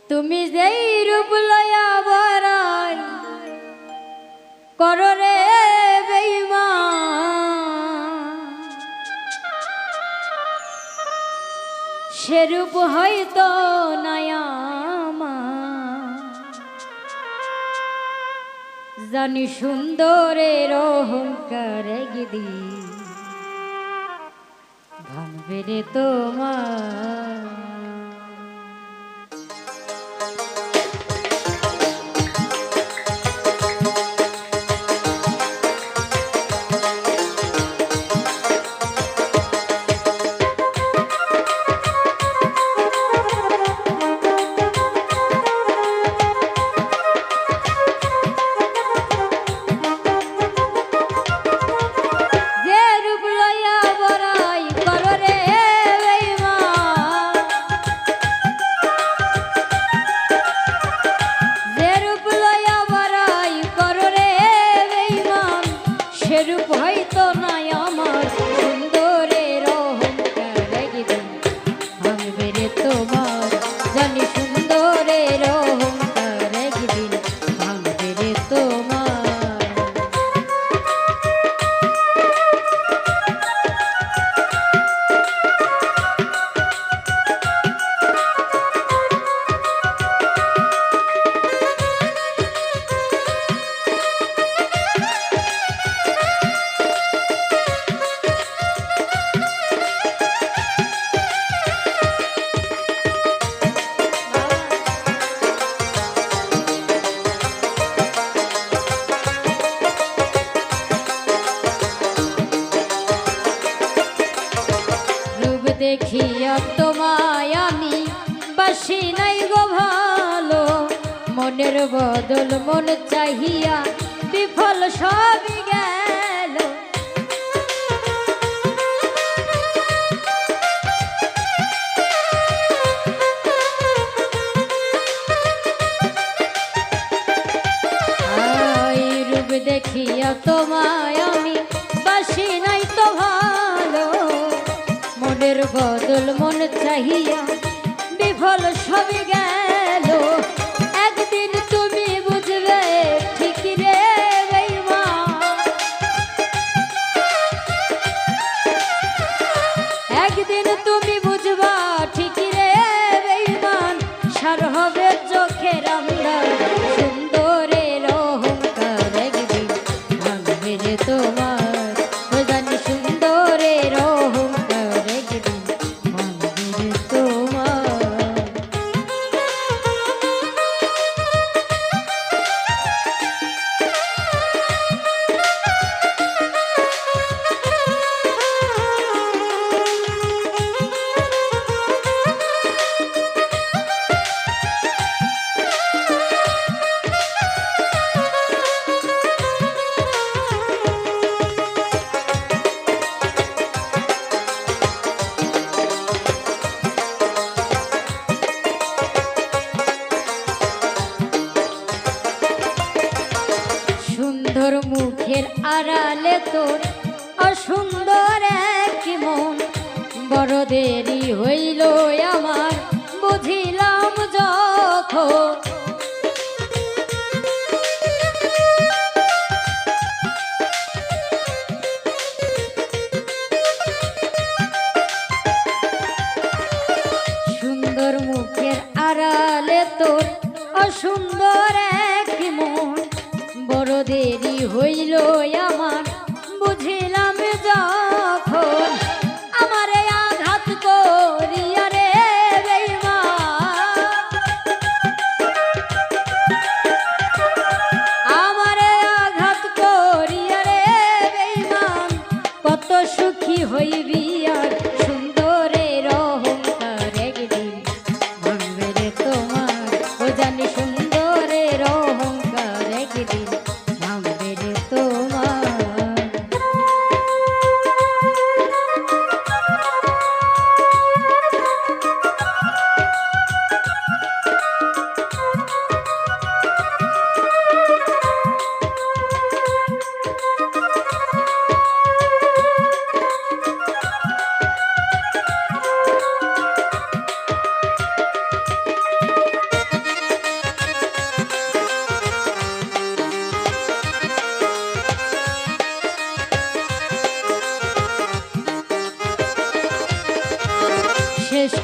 তুমি যেই রূপ লয়া বরাই করো রে বেঈমান, সেরূপ হয়তো নায়ামা। জানি সুন্দরের অহংকার গিদি ভাঙবে রে তোমার। দেখিয়া তোমায় আমি বাসি নাই গো ভালো, মনের বদল মন চাহিয়া বিফল সবই গেল। রূপ দেখিয়া তোমায় আমি বাসি নাই তো ভালো, মনের বদল মন চাহিয়া বিফল সবই গেল। একদিন তুমি বুঝবে ঠিক রে বেঈমান, একদিন তুমি বুঝবা ঠিক রে বেঈমান, সার হবে চোখের আন্ধার সুন্দরের অহংকার একদিন ভাঙবে রে তোমার। জানি সুন্দরের অহংকার একদিন ভাঙবে রে তোমার। সুন্দর মুখের আড়ালে তোর অসুন্দর এক মন, বড় দেরি হইল আমার বুঝিলাম যখন। সুন্দর মুখের আড়ালে তোর অসুন্দর এক মন, বড় দেরি হইল আমার বুঝিলাম যখন। আমার আঘাত করিয়া রে বেঈমান, আমার আঘাত করিয়া রে বেঈমান, কত সুখী হইবি আর সুন্দরের অহংকার একদিন ভাঙবে রে তোমার। ও জানি সুন্দরের অহংকার একদিন ভাঙবে রে তোমার।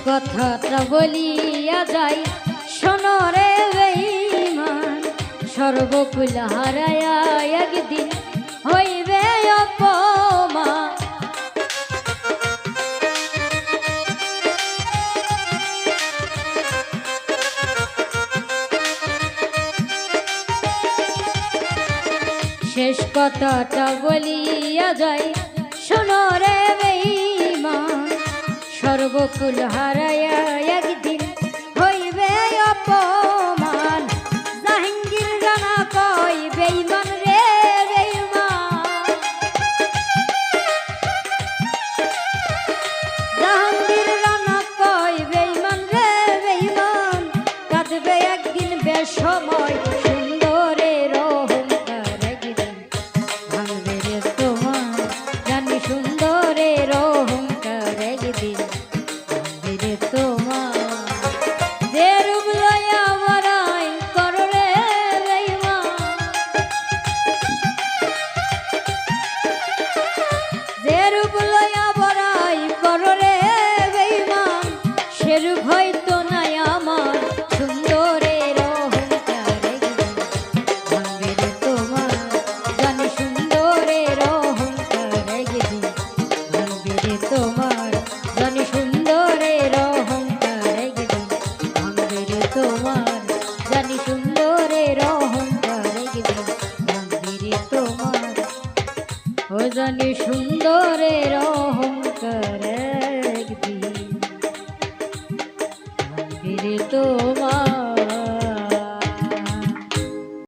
কথাটা বলিয়া যাই শোনো রে বেঈমান, সর্বকুল হারায়া একদিন হইবে অপমান। শেষ কথাটা বলিয়া যাই শোনো রে বেঈমান, সর্বকুল হারায়া একদিন হইবে অপমান। জাহাঙ্গীর রানা কই বেঈমান রে বেঈমান, জাহাঙ্গীর রানা কই বেঈমান রে বেঈমান, কাঁদবে একদিন বেসময় সুন্দরের অহংকার একদিন ভাঙবে রে তোমার, জানি সুন্দরের অহংকার একদিন ভাঙবে রে তোমার। যে রূপ লইয়া বড়াই করো রে বেঈমান, যে রূপ লইয়া বড়াই করো রে বেঈমান, সে রূপ হয়তো নাই আমার সুন্দরের অহংকার একদিন ভাঙবে রে তোমার, জানি সুন্দরের অহংকার একদিন ভাঙবে রে তোমার, জানি সুন্দরের অহংকার একদিন ভাঙবে রে তোমার, জানি সুন্দরের অহংকার একদিন ভাঙবে রে তোমার, ও জানি সুন্দরের অহংকার একদিন ভাঙবে রে তোমার।